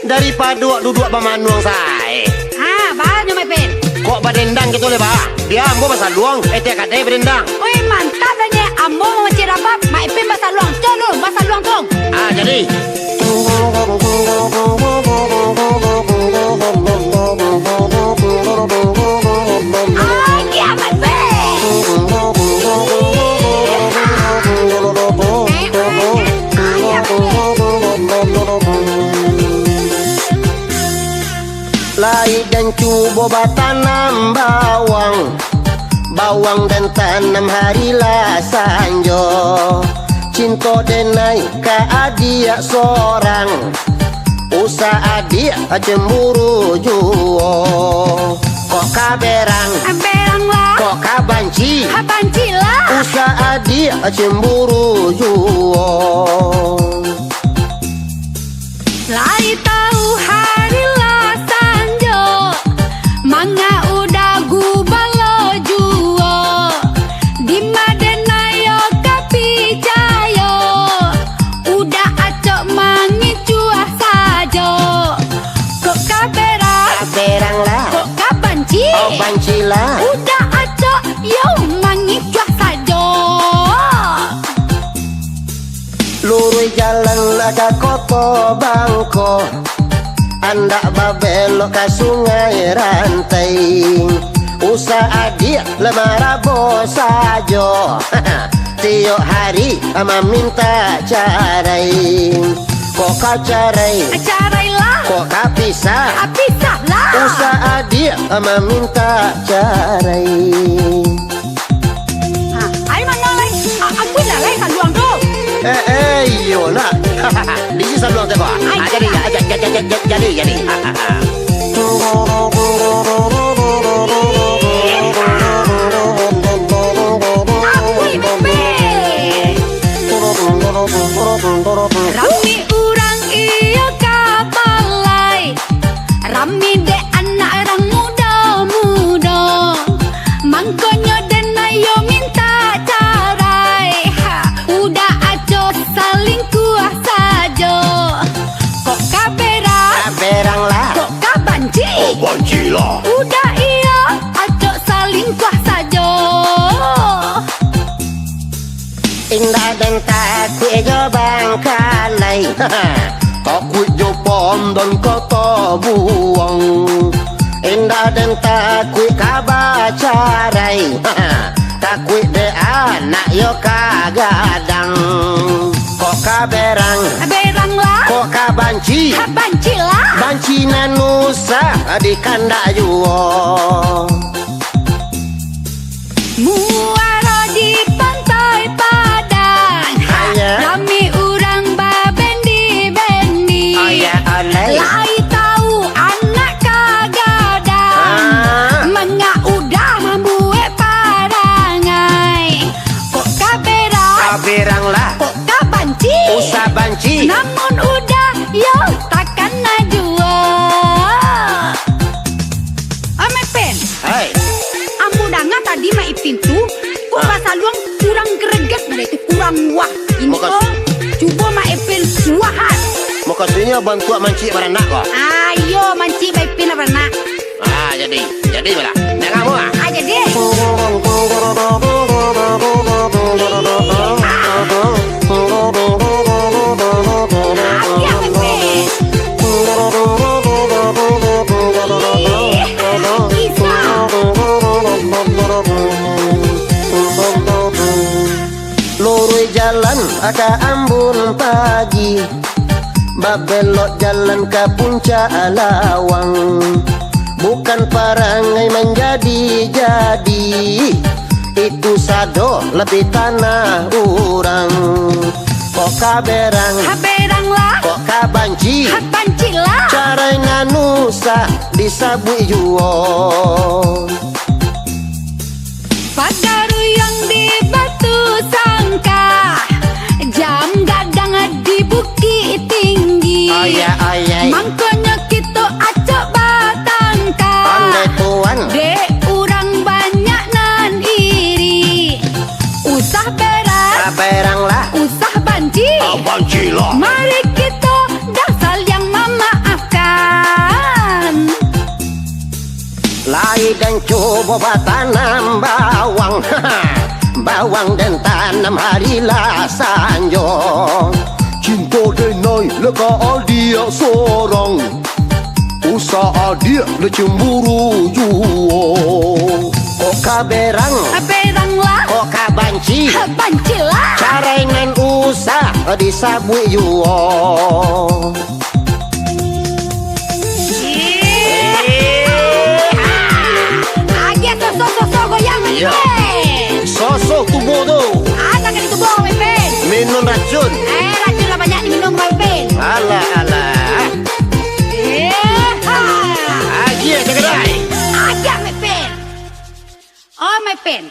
daripada duduk bamanuang saya. Banyak mai pen. Kok badendang gitu le ba? Dia ambo masa luang, kata badendang. Oi mantap tanya ambo mau cerapa mai pen bahasa luang. Colong bahasa luang tong. Jadi Iya mai pen. Lai dan cubo batanam bawang dan tanam harilah sanjo. Cinta denai ka adia sorang, usa adia cemburu juo. Kok kaberang, Berang lah. kok kabanci, Banci lah. usa adia cemburu juo. Lai tahu hari lah sanjo. Manga udah gubalo juo. Di madenayo kapi jayo. Udah acok mangi cuah sajo. Kok kaberang, Kaberang lah, kok kabanci. oh banci lah. Udah acok yo mangi cuah sajo. Lurus jalan agak koto bangko, anda babelok ke sungai rantai. Usa adik lemarabo sajo. Tiap hari ama minta carai. Kok carai, Acarai lah. kok pisah. Pisah lah. Usa adik ama minta carai. Ay mana lai? Aku dah lai kan luang tu. Yo nak. Di sini sebelum tu kok. Jadi. Aku ibe. Rami urang iya kapalai. Rami de anak orang muda. Mangkonyo den ayo minta carai. Udah aco saling kuah sajo. Kok kaberang, Kaberang lah. kok kabanci. Banci lah. Udah iya, aco saling kuah sajo. Indah dan takut jo bangkalai. Takut jo pom dan kata buang. Indah dan takut kabacarai. Takut de anak yo kagadang. Kok kaberang, Berang lah, kok kabanci. banci lah. Banci nanusa di kanda juo. Muara di pantai Padang. Ayah. Rami urang babendi. Ayah alai. Lai tahu anak kagadang. Menga udah membuat parangai. Kok kaberang, Kaberang lah. kok kabanci. Usah banci. Namun udah yo takkan najua. Ame pen. Hai. Ambo danga tadi mai pintu. Kok bahasa luang kurang greget mana itu kurang wah. Ini Makas- kok coba mai pen suahan. Mau katanya bantu mancik beranak kok. Ayo manci mai pen apa nak? Jadi bala. Nak kamu ah. Aja deh. Aja mai pen. Isa. Lurus jalan ke Ambon pagi, babelok jalan ke puncak Lawang. Bukan parangai menjadi-jadi, itu sado lebih tanah orang. Kok kaberang, Berang lah, kok kabanci, banci lah. cara nganusa disabui juo. Pagaruyang di batu sangka, jam gadang di bukit tinggi. Mangkonya kita acok batangka. Pandai tuan, De urang banyak nan iri. Usah berang, kaberang lah. usah banci. Banci lah. Mari kita dasal yang memaafkan. dan coba tanam bawang. Bawang dan tanam harilah sanjung. Cinta denai leka dia seorang, usaha dia le cemburu jua. Oka berang, Berang lah, oka banci, banci lah. carengan usah disabui yuo. Aja sosok goyang ni Ya. Pen. Sosok tubuh tu Ada kan itu bohong ni Pen. minum racun. Racun lah banyak diminum ni Pen. Alah alah. Aji ke kedai. Aja ni Pen. Oh my Pen.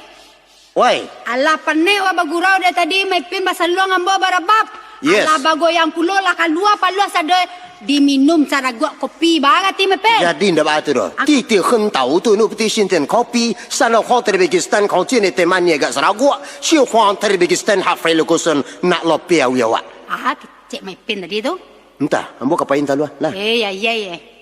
Woi, Alah penek wa bagurau dia tadi my Pen pasal luang ambo barabab. Yes. Alah bagoyang pulo lah kalua palua sade diminum cara gua kopi banget my Pen. jadi ndak batu dah. Titi hen tau tu nu peti sinten kopi, sana kau Tajikistan kau cini temannya gak Sarawak. Siu huang Tajikistan hafai lukusan nak lopia wiawa. Cek my Pen tadi tu. Entah, ambo kapain talu lah. Ya.